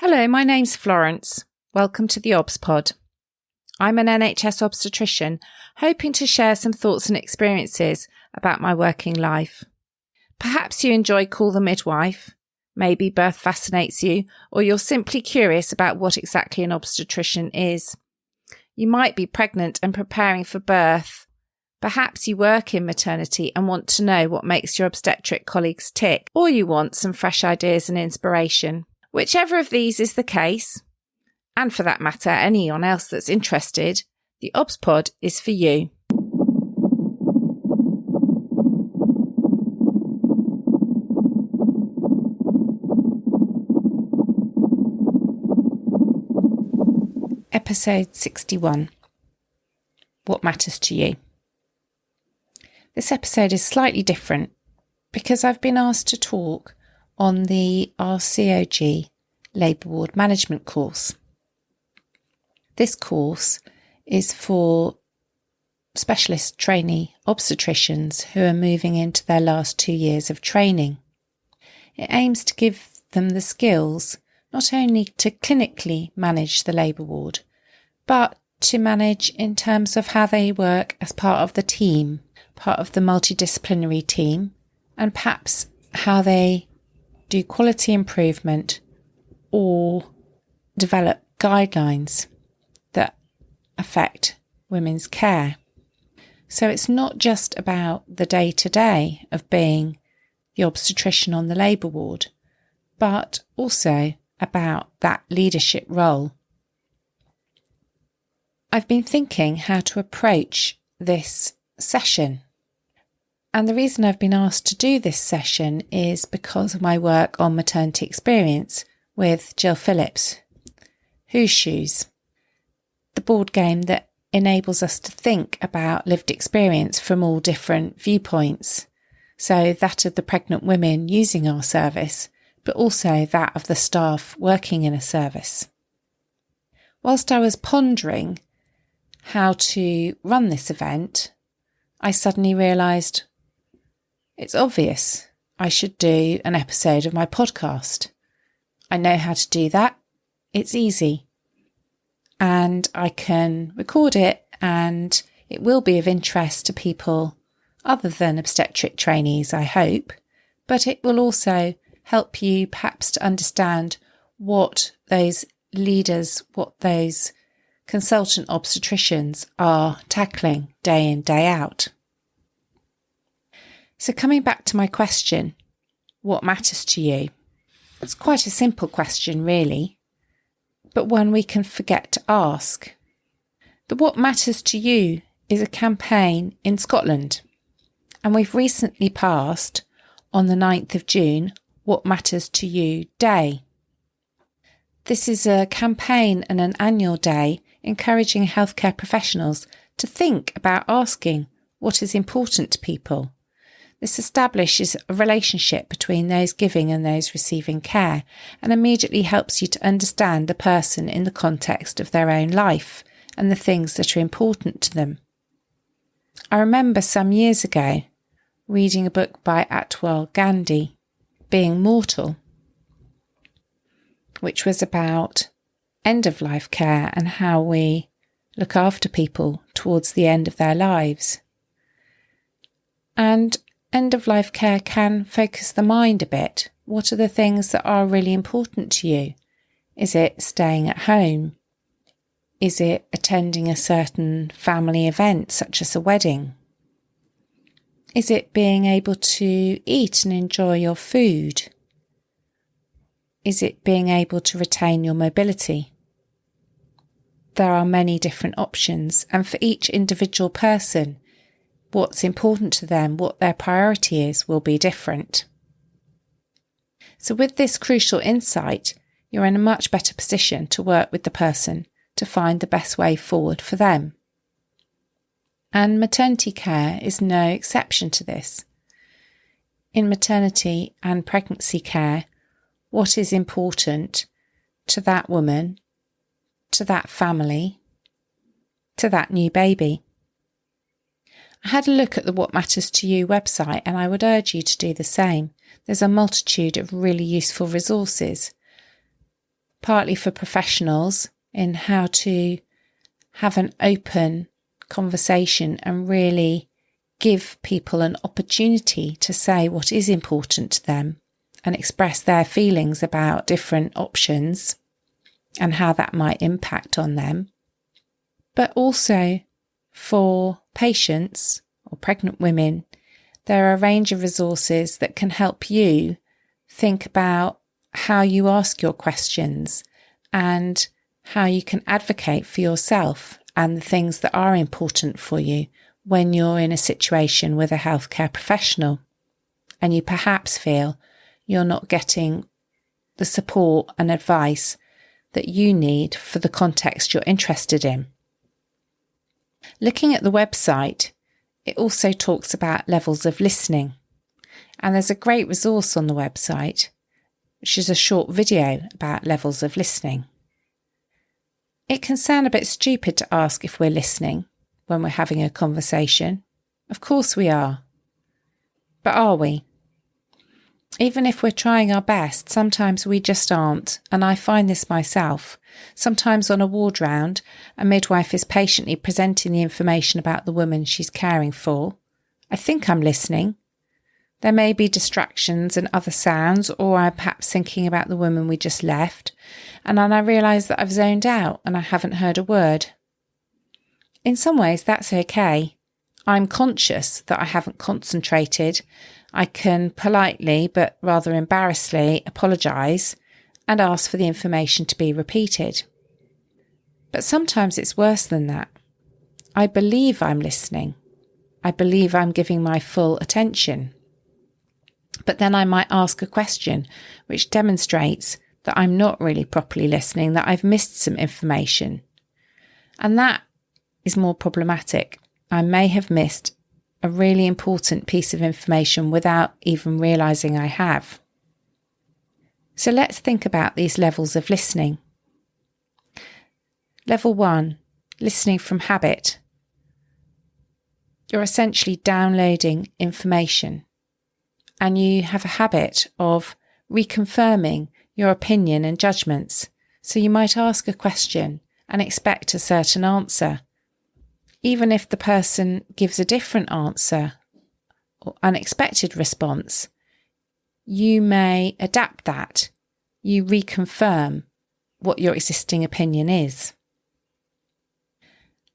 Hello, my name's Florence. Welcome to the theobspod. I'm an NHS obstetrician, hoping to share some thoughts and experiences about my working life. Perhaps you enjoy Call the Midwife, maybe birth fascinates you, or you're simply curious about what exactly an obstetrician is. You might be pregnant and preparing for birth. Perhaps you work in maternity and want to know what makes your obstetric colleagues tick, or you want some fresh ideas and inspiration. Whichever of these is the case, and for that matter, anyone else that's interested, the theobspod is for you. Episode 61. What matters to you? This episode is slightly different because I've been asked to talk on the RCOG Labour Ward Management course. This course is for specialist trainee obstetricians who are moving into their last 2 years of training. It aims to give them the skills not only to clinically manage the labour ward, but to manage in terms of how they work as part of the team, part of the multidisciplinary team, and perhaps how they do quality improvement or develop guidelines that affect women's care. So it's not just about the day-to-day of being the obstetrician on the labour ward, but also about that leadership role. I've been thinking how to approach this session. And the reason I've been asked to do this session is because of my work on maternity experience with Jill Phillips, Whose Shoes, the board game that enables us to think about lived experience from all different viewpoints. So that of the pregnant women using our service, but also that of the staff working in a service. Whilst I was pondering how to run this event, I suddenly realised it's obvious I should do an episode of my podcast. I know how to do that. It's easy. And I can record it, and it will be of interest to people other than obstetric trainees, I hope. But it will also help you perhaps to understand what those leaders, what those consultant obstetricians are tackling day in, day out. So coming back to my question, what matters to you? It's quite a simple question, really, but one we can forget to ask. The What Matters to You is a campaign in Scotland, and we've recently passed, on the 9th of June, What Matters to You Day. This is a campaign and an annual day encouraging healthcare professionals to think about asking what is important to people. This establishes a relationship between those giving and those receiving care, and immediately helps you to understand the person in the context of their own life and the things that are important to them. I remember some years ago reading a book by Atwell Gandhi, Being Mortal, which was about end-of-life care and how we look after people towards the end of their lives. And end-of-life care can focus the mind a bit. What are the things that are really important to you? Is it staying at home? Is it attending a certain family event, such as a wedding? Is it being able to eat and enjoy your food? Is it being able to retain your mobility? There are many different options, and for each individual person, what's important to them, what their priority is, will be different. So with this crucial insight, you're in a much better position to work with the person to find the best way forward for them. And maternity care is no exception to this. In maternity and pregnancy care, what is important to that woman, to that family, to that new baby? I had a look at the What Matters to You website, and I would urge you to do the same. There's a multitude of really useful resources. partly for professionals in how to have an open conversation and really give people an opportunity to say what is important to them and express their feelings about different options and how that might impact on them. But also for patients or pregnant women, there are a range of resources that can help you think about how you ask your questions and how you can advocate for yourself and the things that are important for you when you're in a situation with a healthcare professional and you perhaps feel you're not getting the support and advice that you need for the context you're interested in. Looking at the website, it also talks about levels of listening, and there's a great resource on the website, which is a short video about levels of listening. It can sound a bit stupid to ask if we're listening when we're having a conversation. Of course we are. But are we? Even if we're trying our best, sometimes we just aren't, and I find this myself. Sometimes on a ward round, a midwife is patiently presenting the information about the woman she's caring for. I think I'm listening. There may be distractions and other sounds, or I'm perhaps thinking about the woman we just left, and then I realise that I've zoned out and I haven't heard a word. In some ways, that's okay. I'm conscious that I haven't concentrated. I can politely, but rather embarrassedly, apologise and ask for the information to be repeated. But sometimes it's worse than that. I believe I'm listening. I believe I'm giving my full attention. But then I might ask a question which demonstrates that I'm not really properly listening, that I've missed some information. And that is more problematic. I may have missed a really important piece of information without even realising I have. So let's think about these levels of listening. Level 1, listening from habit. You're essentially downloading information, and you have a habit of reconfirming your opinion and judgments. So you might ask a question and expect a certain answer. Even if the person gives a different answer or unexpected response, you may adapt that. You reconfirm what your existing opinion is.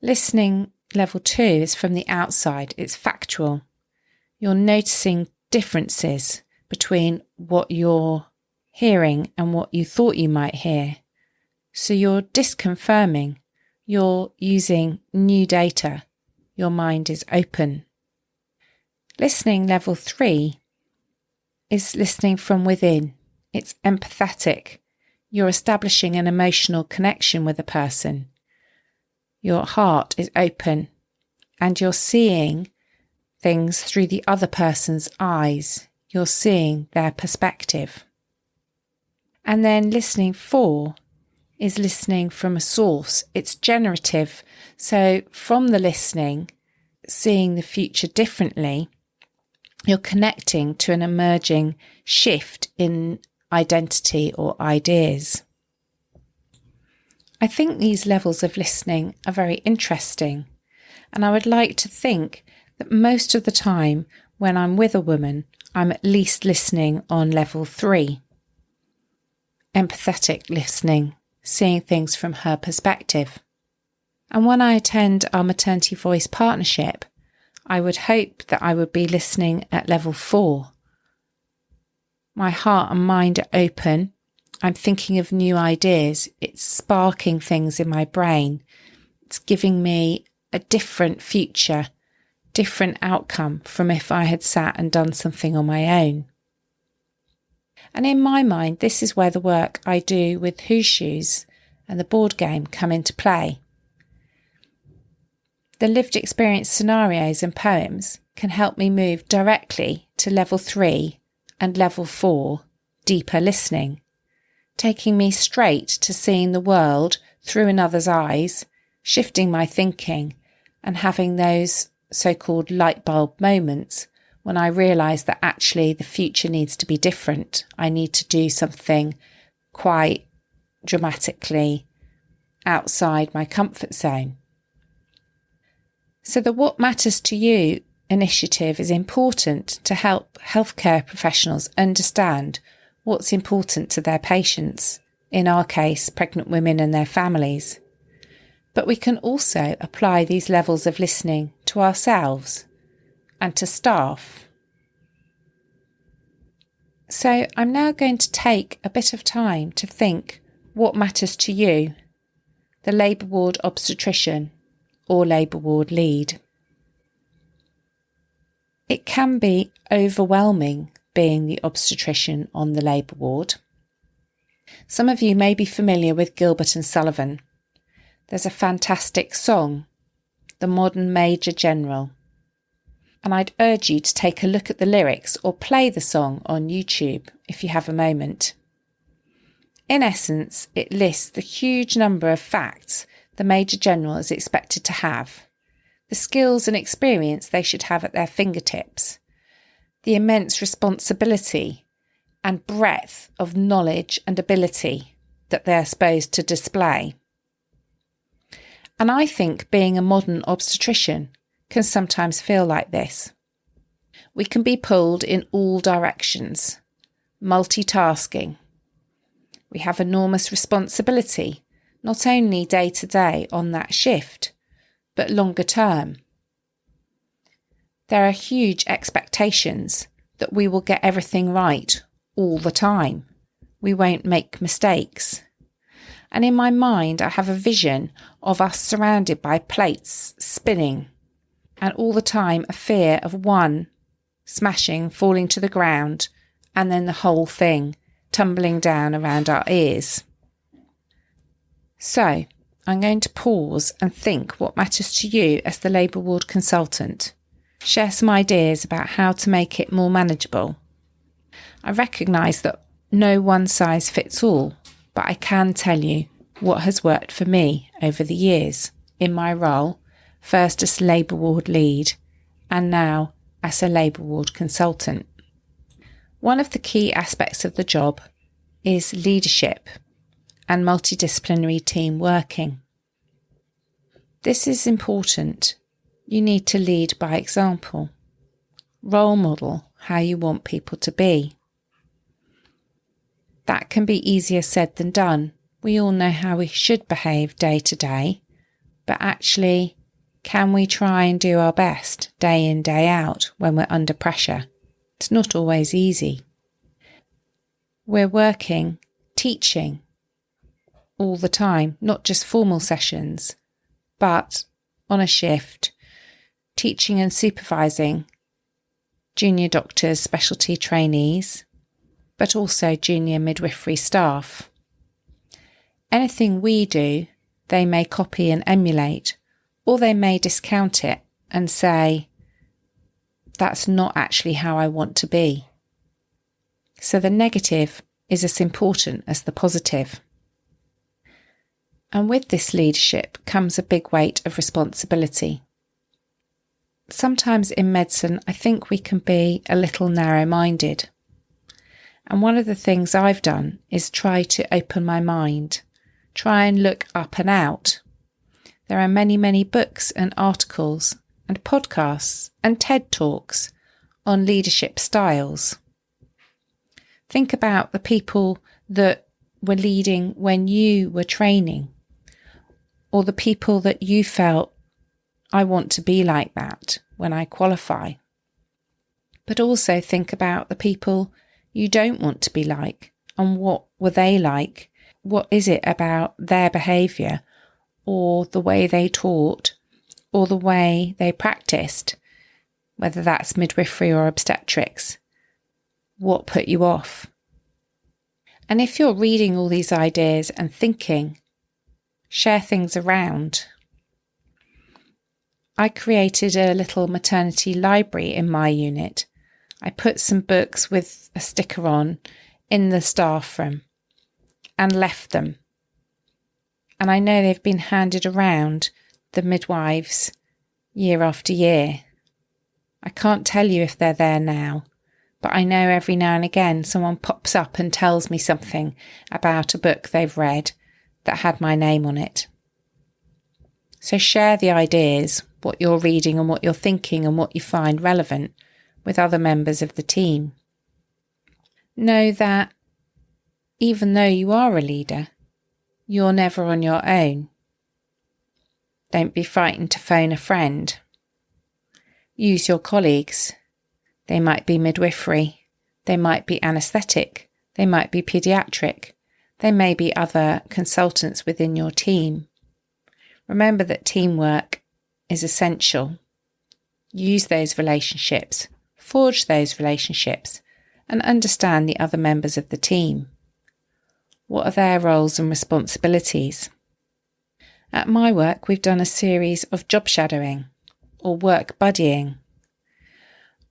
Listening level 2 is from the outside. It's factual. You're noticing differences between what you're hearing and what you thought you might hear. So you're disconfirming. You're using new data. Your mind is open. Listening level 3 is listening from within. It's empathetic. You're establishing an emotional connection with a person. Your heart is open and you're seeing things through the other person's eyes. You're seeing their perspective. And then listening 4 is listening from a source. It's generative. So from the listening, seeing the future differently, you're connecting to an emerging shift in identity or ideas. I think these levels of listening are very interesting, and I would like to think that most of the time when I'm with a woman, I'm at least listening on level 3. Empathetic listening, seeing things from her perspective. And when I attend our Maternity Voice partnership, I would hope that I would be listening at level 4. My heart and mind are open. I'm thinking of new ideas. It's sparking things in my brain. It's giving me a different future, different outcome from if I had sat and done something on my own. And in my mind, this is where the work I do with Whose Shoes and the board game come into play. The lived experience scenarios and poems can help me move directly to level 3 and level 4, deeper listening, taking me straight to seeing the world through another's eyes, shifting my thinking and having those so-called light bulb moments when I realise that actually the future needs to be different. I need to do something quite dramatically outside my comfort zone. So the What Matters to You initiative is important to help healthcare professionals understand what's important to their patients, in our case, pregnant women and their families. But we can also apply these levels of listening to ourselves and to staff. So I'm now going to take a bit of time to think what matters to you, the labour ward obstetrician or labour ward lead. It can be overwhelming being the obstetrician on the labour ward. Some of you may be familiar with Gilbert and Sullivan. There's a fantastic song, The Modern Major General. And I'd urge you to take a look at the lyrics or play the song on YouTube if you have a moment. In essence, it lists the huge number of facts the Major General is expected to have, the skills and experience they should have at their fingertips, the immense responsibility and breadth of knowledge and ability that they are supposed to display. And I think being a modern obstetrician can sometimes feel like this. We can be pulled in all directions, multitasking. We have enormous responsibility, not only day to day on that shift, but longer term. There are huge expectations that we will get everything right all the time. We won't make mistakes. And in my mind, I have a vision of us surrounded by plates spinning, and all the time a fear of one smashing, falling to the ground, and then the whole thing tumbling down around our ears. So I'm going to pause and think what matters to you as the labour ward consultant. Share some ideas about how to make it more manageable. I recognise that no one size fits all, but I can tell you what has worked for me over the years in my role, first as labour ward lead and now as a labour ward consultant. One of the key aspects of the job is leadership and multidisciplinary team working. This is important. You need to lead by example. Role model how you want people to be. That can be easier said than done. We all know how we should behave day to day, but actually, can we try and do our best day in, day out when we're under pressure? It's not always easy. We're working, teaching all the time, not just formal sessions, but on a shift, teaching and supervising junior doctors, specialty trainees, but also junior midwifery staff. Anything we do, they may copy and emulate, or they may discount it and say, that's not actually how I want to be. So the negative is as important as the positive. And with this leadership comes a big weight of responsibility. Sometimes in medicine, I think we can be a little narrow-minded. And one of the things I've done is try to open my mind, try and look up and out. There are many, many books and articles and podcasts and TED Talks on leadership styles. Think about the people that were leading when you were training, or the people that you felt, I want to be like that when I qualify. But also think about the people you don't want to be like, and what were they like? What is it about their behaviour, or the way they taught, or the way they practiced, whether that's midwifery or obstetrics? What put you off? And if you're reading all these ideas and thinking, share things around. I created a little maternity library in my unit. I put some books with a sticker on in the staff room and left them. And I know they've been handed around the midwives year after year. I can't tell you if they're there now, but I know every now and again someone pops up and tells me something about a book they've read that had my name on it. So share the ideas, what you're reading and what you're thinking and what you find relevant with other members of the team. Know that even though you are a leader, you're never on your own. Don't be frightened to phone a friend. Use your colleagues. They might be midwifery, they might be anaesthetic, they might be paediatric, they may be other consultants within your team. Remember that teamwork is essential. Use those relationships, forge those relationships, and understand the other members of the team. What are their roles and responsibilities? At my work, we've done a series of job shadowing or work buddying.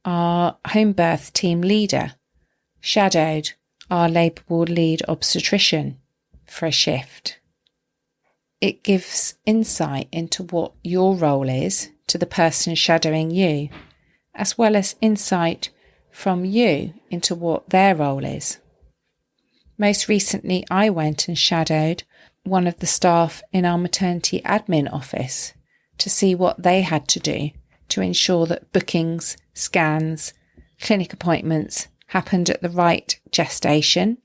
Our home birth team leader shadowed our labour ward lead obstetrician for a shift. It gives insight into what your role is to the person shadowing you, as well as insight from you into what their role is. Most recently, I went and shadowed one of the staff in our maternity admin office to see what they had to do to ensure that bookings, scans, clinic appointments happened at the right gestation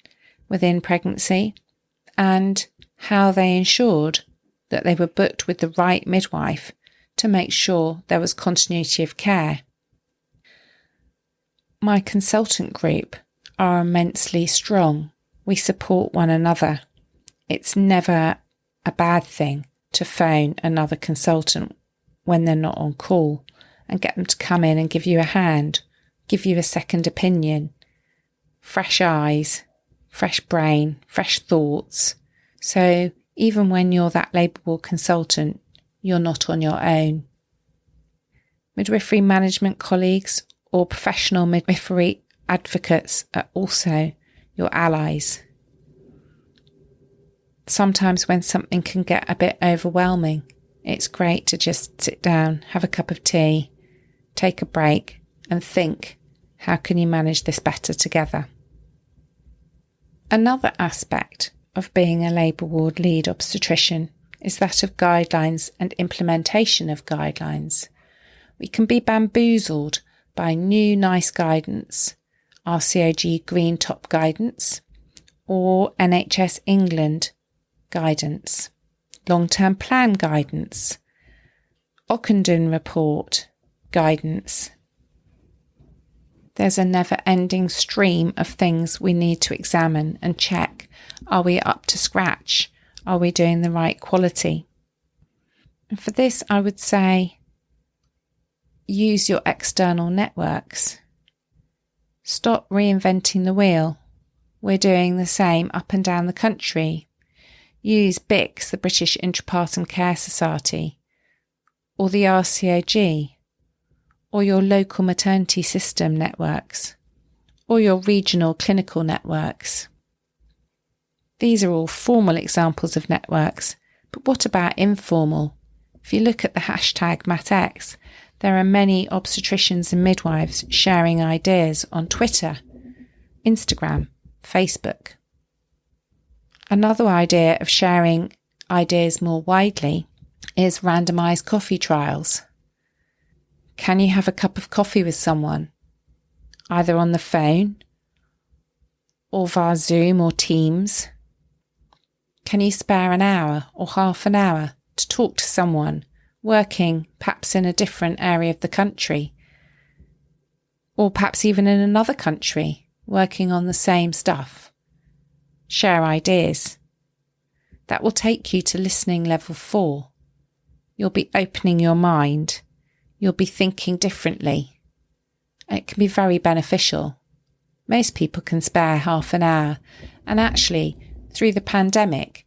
within pregnancy, and how they ensured that they were booked with the right midwife to make sure there was continuity of care. My consultant group are immensely strong. We support one another. It's never a bad thing to phone another consultant when they're not on call and get them to come in and give you a hand, give you a second opinion, fresh eyes, fresh brain, fresh thoughts. So even when you're that labour ward consultant, you're not on your own. Midwifery management colleagues or professional midwifery advocates are also your allies. Sometimes when something can get a bit overwhelming, it's great to just sit down, have a cup of tea, take a break and think, how can you manage this better together? Another aspect of being a labour ward lead obstetrician is that of guidelines and implementation of guidelines. We can be bamboozled by new nice guidance, RCOG green top guidance, or NHS England guidance, long-term plan guidance, Ockenden report guidance. There's a never-ending stream of things we need to examine and check. Are we up to scratch? Are we doing the right quality? And for this, I would say use your external networks. Stop reinventing the wheel. We're doing the same up and down the country. Use BICS, the British Intrapartum Care Society, or the RCOG, or your local maternity system networks, or your regional clinical networks. These are all formal examples of networks, but what about informal? If you look at the hashtag MatX, there are many obstetricians and midwives sharing ideas on Twitter, Instagram, Facebook. Another idea of sharing ideas more widely is randomised coffee trials. Can you have a cup of coffee with someone, either on the phone or via Zoom or Teams? Can you spare an hour or half an hour to talk to someone working perhaps in a different area of the country, or perhaps even in another country, working on the same stuff? Share ideas. That will take you to listening level 4. You'll be opening your mind. You'll be thinking differently. It can be very beneficial. Most people can spare half an hour, and actually, through the pandemic,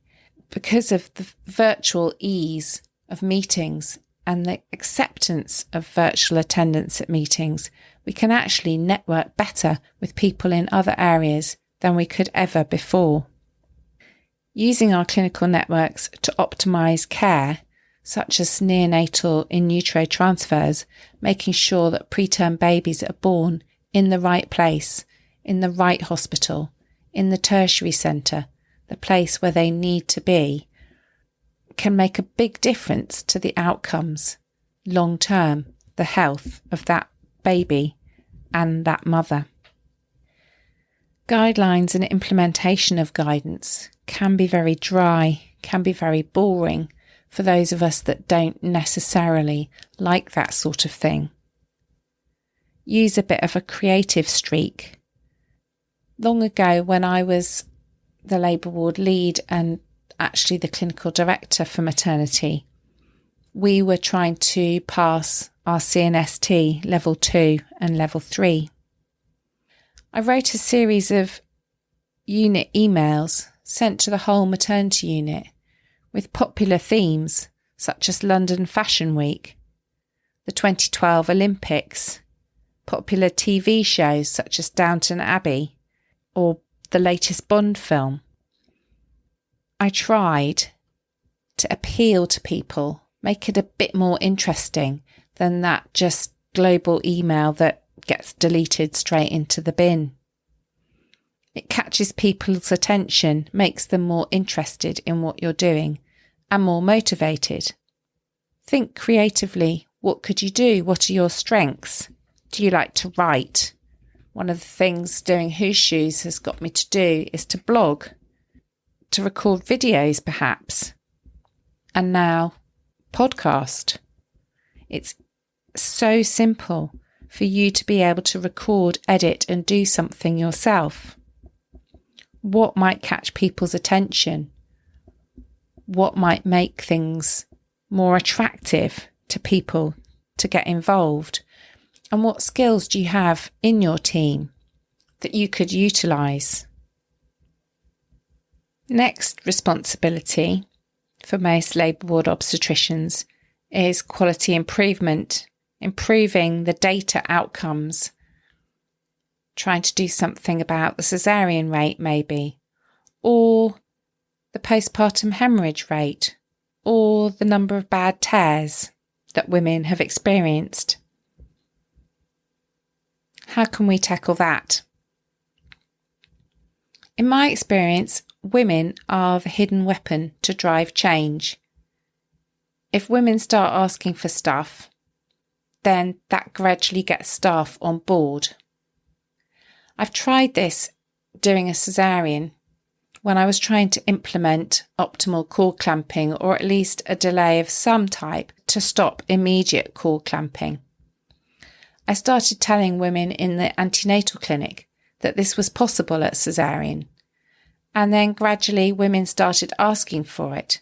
because of the virtual ease of meetings and the acceptance of virtual attendance at meetings, we can actually network better with people in other areas than we could ever before. Using our clinical networks to optimise care, such as neonatal in utero transfers, making sure that preterm babies are born in the right place, in the right hospital, in the tertiary centre, the place where they need to be, can make a big difference to the outcomes, long term, the health of that baby and that mother. Guidelines and implementation of guidance can be very dry, can be very boring for those of us that don't necessarily like that sort of thing. Use a bit of a creative streak. Long ago, when I was the labour ward lead and actually the clinical director for maternity, we were trying to pass our CNST level 2 and level 3. I wrote a series of unit emails sent to the whole maternity unit with popular themes such as London Fashion Week, the 2012 Olympics, popular TV shows such as Downton Abbey or the latest Bond film. I tried to appeal to people, make it a bit more interesting than that just global email that gets deleted straight into the bin. It catches people's attention, makes them more interested in what you're doing and more motivated. Think creatively. What could you do? What are your strengths? Do you like to write? One of the things doing Whose Shoes has got me to do is to blog, to record videos perhaps, and now podcast. It's so simple for you to be able to record, edit and do something yourself. What might catch people's attention? What might make things more attractive to people to get involved? And what skills do you have in your team that you could utilise? Next responsibility for most labour ward obstetricians is quality improvement, improving the data outcomes, trying to do something about the caesarean rate maybe, or the postpartum hemorrhage rate, or the number of bad tears that women have experienced. How can we tackle that? In my experience, women are the hidden weapon to drive change. If women start asking for stuff, then that gradually gets staff on board. I've tried this doing a caesarean when I was trying to implement optimal cord clamping, or at least a delay of some type to stop immediate cord clamping. I started telling women in the antenatal clinic that this was possible at caesarean, and then gradually women started asking for it.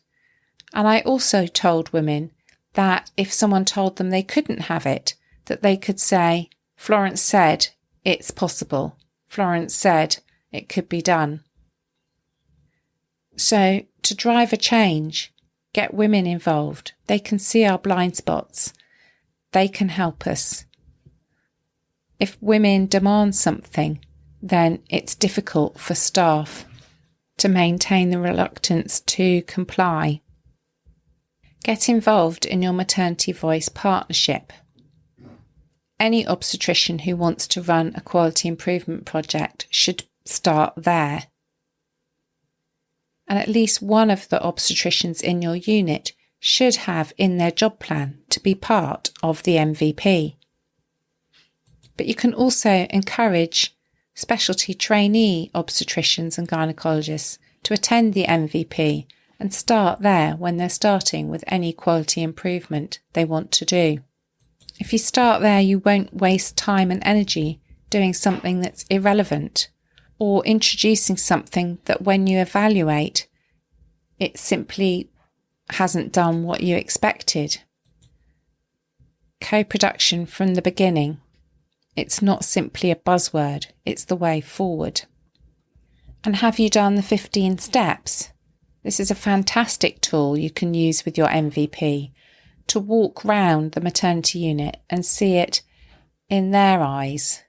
And I also told women that if someone told them they couldn't have it, that they could say, Florence said it's possible. Florence said it could be done. So to drive a change, get women involved. They can see our blind spots. They can help us. If women demand something, then it's difficult for staff to maintain the reluctance to comply. Get involved in your maternity voice partnership. Any obstetrician who wants to run a quality improvement project should start there. And at least one of the obstetricians in your unit should have in their job plan to be part of the MVP. But you can also encourage specialty trainee obstetricians and gynecologists to attend the MVP and start there when they're starting with any quality improvement they want to do. If you start there, you won't waste time and energy doing something that's irrelevant or introducing something that when you evaluate, it simply hasn't done what you expected. Co-production from the beginning. It's not simply a buzzword, it's the way forward. And have you done the 15 steps? This is a fantastic tool you can use with your MVP to walk round the maternity unit and see it in their eyes.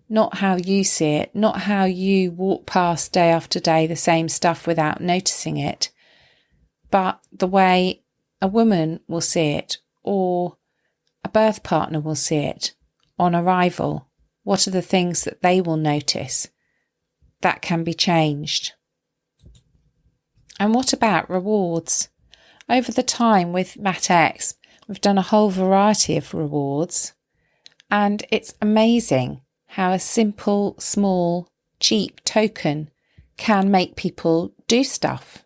Not how you see it, not how you walk past day after day the same stuff without noticing it, but the way a woman will see it or a birth partner will see it on arrival What are the things that they will notice that can be changed? And what about rewards? Over the time with MatX, we've done a whole variety of rewards, and it's amazing how a simple, small, cheap token can make people do stuff.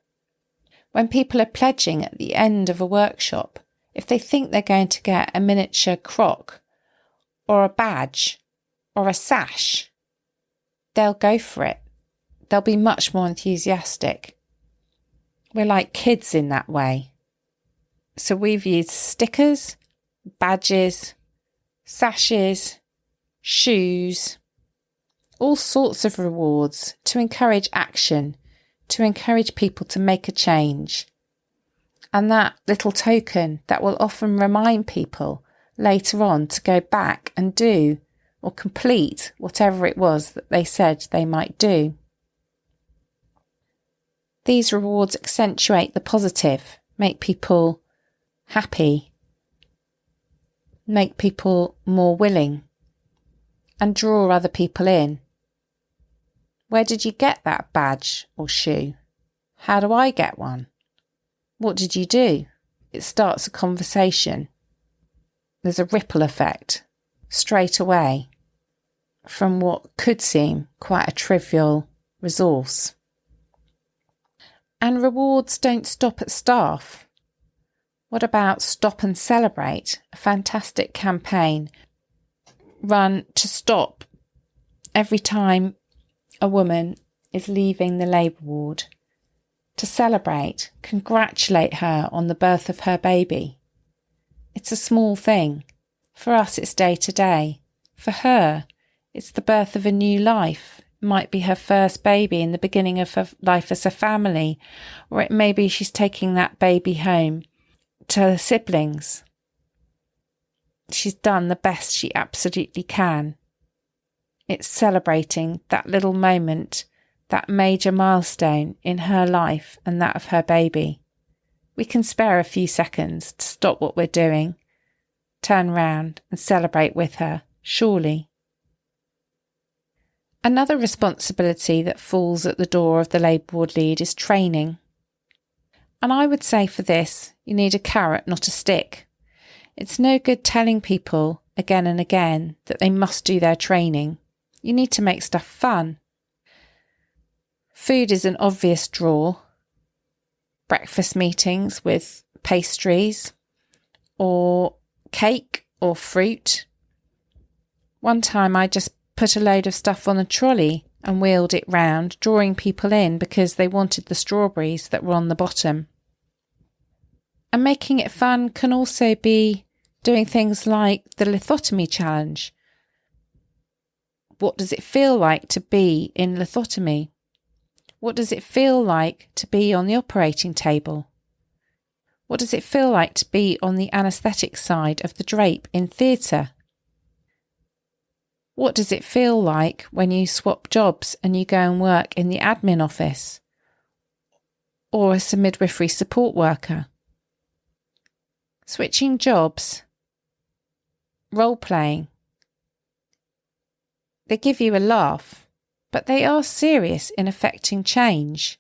When people are pledging at the end of a workshop, if they think they're going to get a miniature croc or a badge or a sash, they'll go for it. They'll be much more enthusiastic. We're like kids in that way. So we've used stickers, badges, sashes, shoes, all sorts of rewards to encourage action, to encourage people to make a change. And that little token that will often remind people later on to go back and do or complete whatever it was that they said they might do. These rewards accentuate the positive, make people happy, make people more willing, and draw other people in. Where did you get that badge or shoe? How do I get one? What did you do? It starts a conversation. There's a ripple effect straight away from what could seem quite a trivial resource. And rewards don't stop at staff. What about Stop and Celebrate, a fantastic campaign run to stop every time a woman is leaving the labour ward, to celebrate, congratulate her on the birth of her baby. It's a small thing. For us, it's day to day. For her, it's the birth of a new life. It might be her first baby in the beginning of her life as a family, or it may be she's taking that baby home to her siblings. She's done the best she absolutely can. It's celebrating that little moment, that major milestone in her life and that of her baby. We can spare a few seconds to stop what we're doing, turn round and celebrate with her, surely. Another responsibility that falls at the door of the labour ward lead is training. And I would say for this, you need a carrot, not a stick. It's no good telling people again and again that they must do their training. You need to make stuff fun. Food is an obvious draw. Breakfast meetings with pastries or cake or fruit. One time I just put a load of stuff on a trolley and wheeled it round, drawing people in because they wanted the strawberries that were on the bottom. And making it fun can also be doing things like the lithotomy challenge. What does it feel like to be in lithotomy? What does it feel like to be on the operating table? What does it feel like to be on the anaesthetic side of the drape in theatre? What does it feel like when you swap jobs and you go and work in the admin office or as a midwifery support worker? Switching jobs, role-playing, they give you a laugh, but they are serious in affecting change.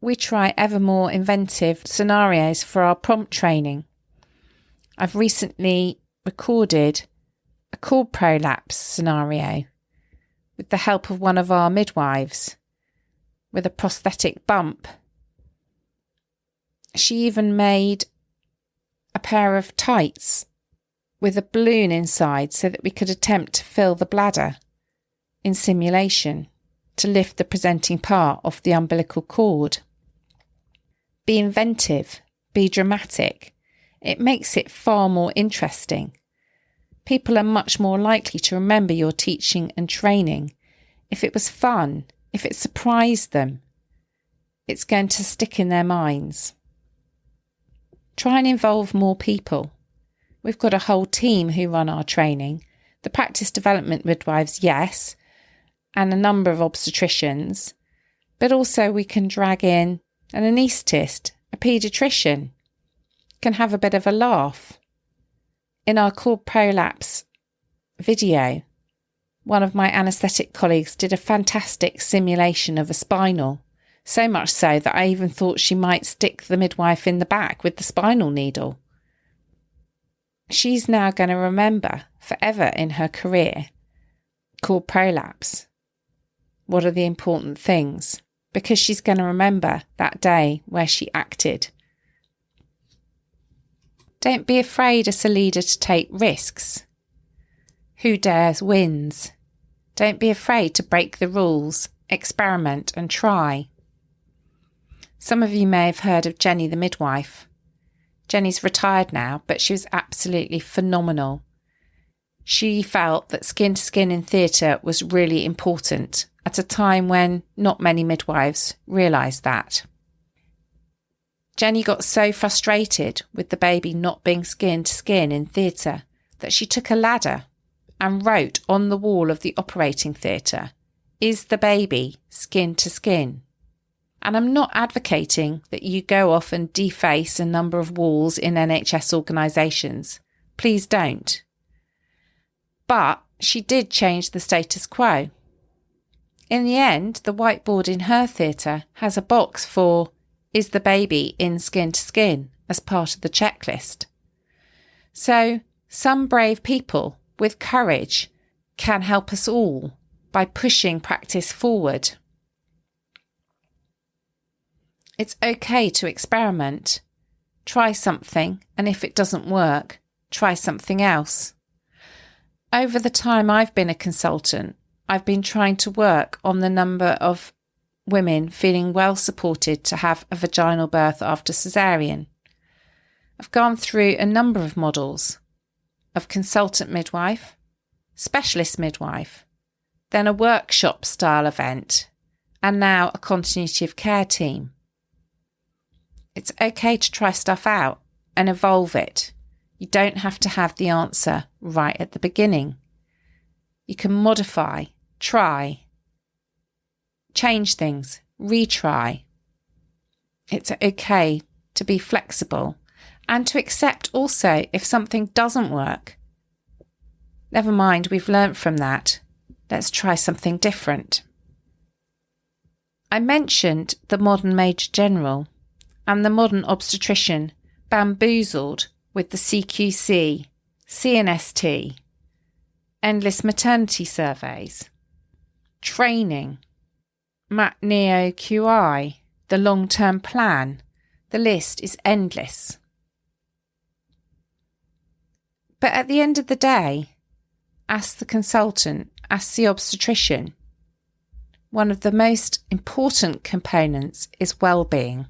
We try ever more inventive scenarios for our prompt training. I've recently recorded a cord prolapse scenario with the help of one of our midwives with a prosthetic bump. She even made a pair of tights with a balloon inside so that we could attempt to fill the bladder in simulation to lift the presenting part off the umbilical cord. Be inventive, be dramatic. It makes it far more interesting. People are much more likely to remember your teaching and training. If it was fun, if it surprised them, it's going to stick in their minds. Try and involve more people. We've got a whole team who run our training. The practice development midwives, yes, and a number of obstetricians, but also we can drag in an anaesthetist, a paediatrician, can have a bit of a laugh. In our cord prolapse video. One of my anaesthetic colleagues did a fantastic simulation of a spinal, so much so that I even thought she might stick the midwife in the back with the spinal needle. She's now going to remember forever in her career, called prolapse. What are the important things? Because she's going to remember that day where she acted. Don't be afraid as a leader to take risks. Who dares wins. Don't be afraid to break the rules, experiment and try. Some of you may have heard of Jenny the midwife. Jenny's retired now, but she was absolutely phenomenal. She felt that skin to skin in theatre was really important at a time when not many midwives realised that. Jenny got so frustrated with the baby not being skin to skin in theatre that she took a ladder and wrote on the wall of the operating theatre, "Is the baby skin to skin?" And I'm not advocating that you go off and deface a number of walls in NHS organisations. Please don't. But she did change the status quo. In the end, the whiteboard in her theatre has a box for "Is the baby in skin to skin?" as part of the checklist. So some brave people with courage can help us all by pushing practice forward. It's okay to experiment. Try something, and if it doesn't work, try something else. Over the time I've been a consultant, I've been trying to work on the number of women feeling well supported to have a vaginal birth after caesarean. I've gone through a number of models of consultant midwife, specialist midwife, then a workshop style event, and now a continuity of care team. It's okay to try stuff out and evolve it. You don't have to have the answer right at the beginning. You can modify, try, change things, retry. It's okay to be flexible and to accept also if something doesn't work. Never mind, we've learnt from that. Let's try something different. I mentioned the modern Major General and the modern obstetrician bamboozled with the CQC, CNST, endless maternity surveys, training, MatNeo QI, the long-term plan. The list is endless. But at the end of the day, ask the consultant, ask the obstetrician. One of the most important components is well-being.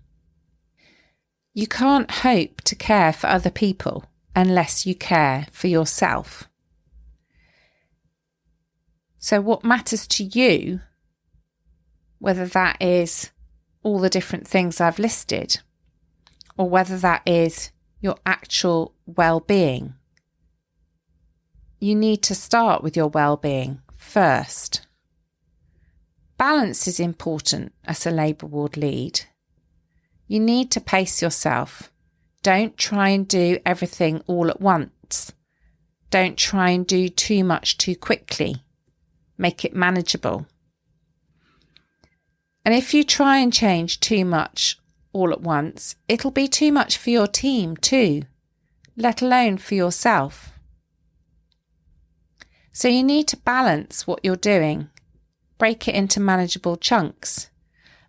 You can't hope to care for other people unless you care for yourself. So what matters to you, whether that is all the different things I've listed, or whether that is your actual well-being, you need to start with your well-being first. Balance is important as a labour ward lead. You need to pace yourself. Don't try and do everything all at once. Don't try and do too much too quickly. Make it manageable. And if you try and change too much all at once, it'll be too much for your team too, let alone for yourself. So you need to balance what you're doing, break it into manageable chunks,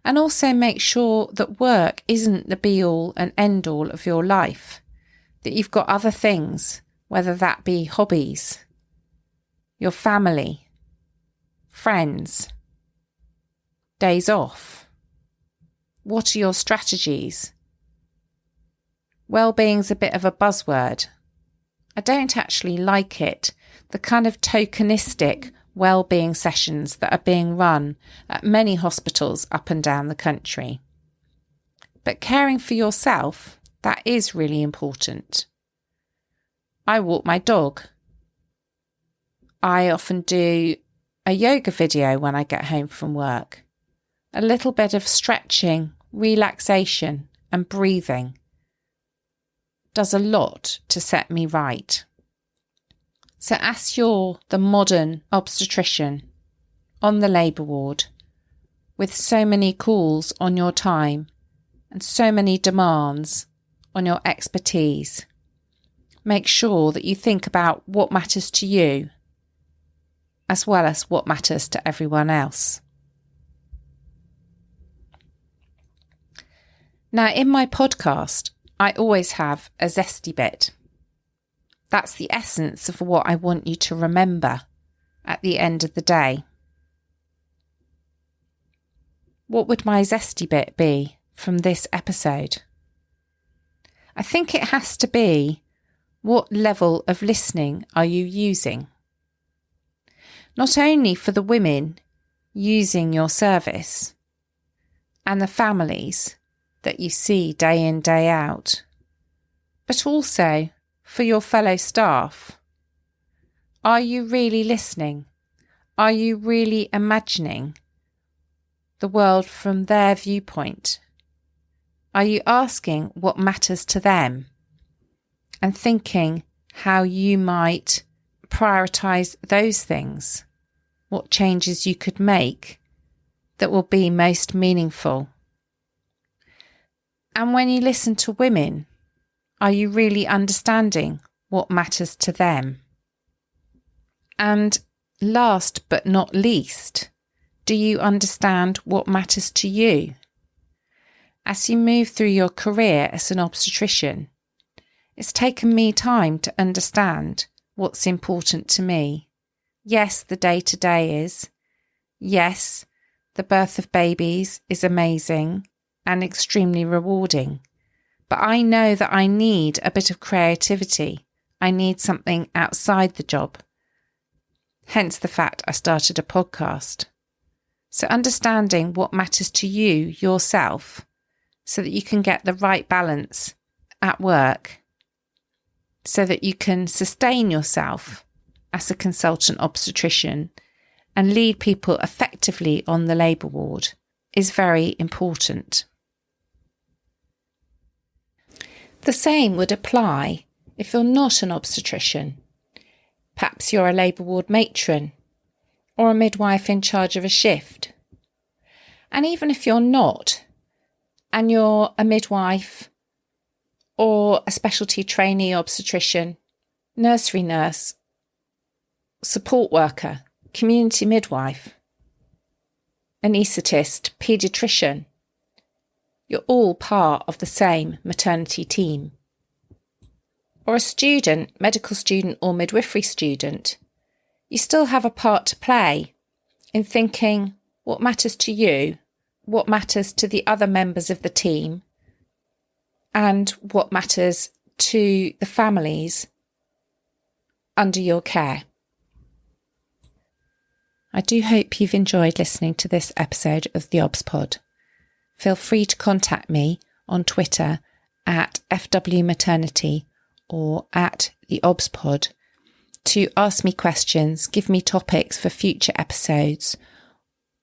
and also make sure that work isn't the be-all and end-all of your life, that you've got other things, whether that be hobbies, your family, friends, days off. What are your strategies? Wellbeing's a bit of a buzzword. I don't actually like it. The kind of tokenistic wellbeing sessions that are being run at many hospitals up and down the country. But caring for yourself, that is really important. I walk my dog. I often do a yoga video when I get home from work. A little bit of stretching, relaxation and breathing does a lot to set me right. So as you're the modern obstetrician on the labour ward, with so many calls on your time and so many demands on your expertise, make sure that you think about what matters to you as well as what matters to everyone else. Now, in my podcast, I always have a zesty bit. That's the essence of what I want you to remember at the end of the day. What would my zesty bit be from this episode? I think it has to be, what level of listening are you using? Not only for the women using your service and the families that you see day in, day out, but also for your fellow staff. Are you really listening? Are you really imagining the world from their viewpoint? Are you asking what matters to them and thinking how you might prioritise those things? What changes you could make that will be most meaningful? And when you listen to women, are you really understanding what matters to them? And last but not least, do you understand what matters to you? As you move through your career as an obstetrician, it's taken me time to understand what's important to me. Yes, the day-to-day is. Yes, the birth of babies is amazing and extremely rewarding. But I know that I need a bit of creativity. I need something outside the job. Hence the fact I started a podcast. So understanding what matters to you yourself so that you can get the right balance at work, so that you can sustain yourself as a consultant obstetrician and lead people effectively on the labour ward is very important. The same would apply if you're not an obstetrician. Perhaps you're a labour ward matron or a midwife in charge of a shift. And even if you're not, and you're a midwife or a specialty trainee obstetrician, nursery nurse, support worker, community midwife, anaesthetist, paediatrician, you're all part of the same maternity team. Or a student, medical student or midwifery student, you still have a part to play in thinking what matters to you, what matters to the other members of the team, and what matters to the families under your care. I do hope you've enjoyed listening to this episode of theobspod. Feel free to contact me on Twitter at FWmaternity or at theobspod to ask me questions, give me topics for future episodes,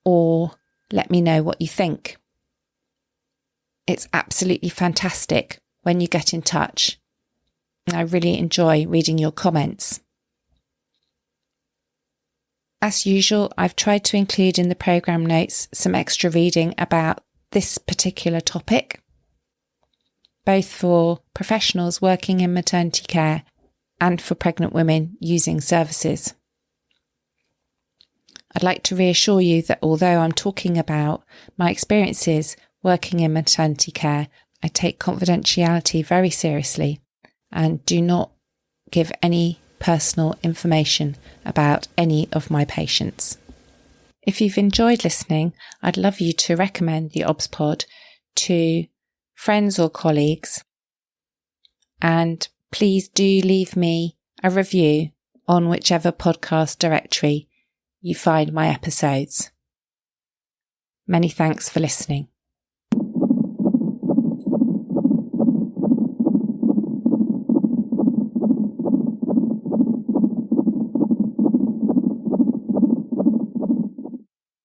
or let me know what you think. It's absolutely fantastic when you get in touch. I really enjoy reading your comments. As usual, I've tried to include in the programme notes some extra reading about this particular topic, both for professionals working in maternity care and for pregnant women using services. I'd like to reassure you that although I'm talking about my experiences working in maternity care, I take confidentiality very seriously and do not give any personal information about any of my patients. If you've enjoyed listening, I'd love you to recommend the theobspod to friends or colleagues, and please do leave me a review on whichever podcast directory you find my episodes. Many thanks for listening.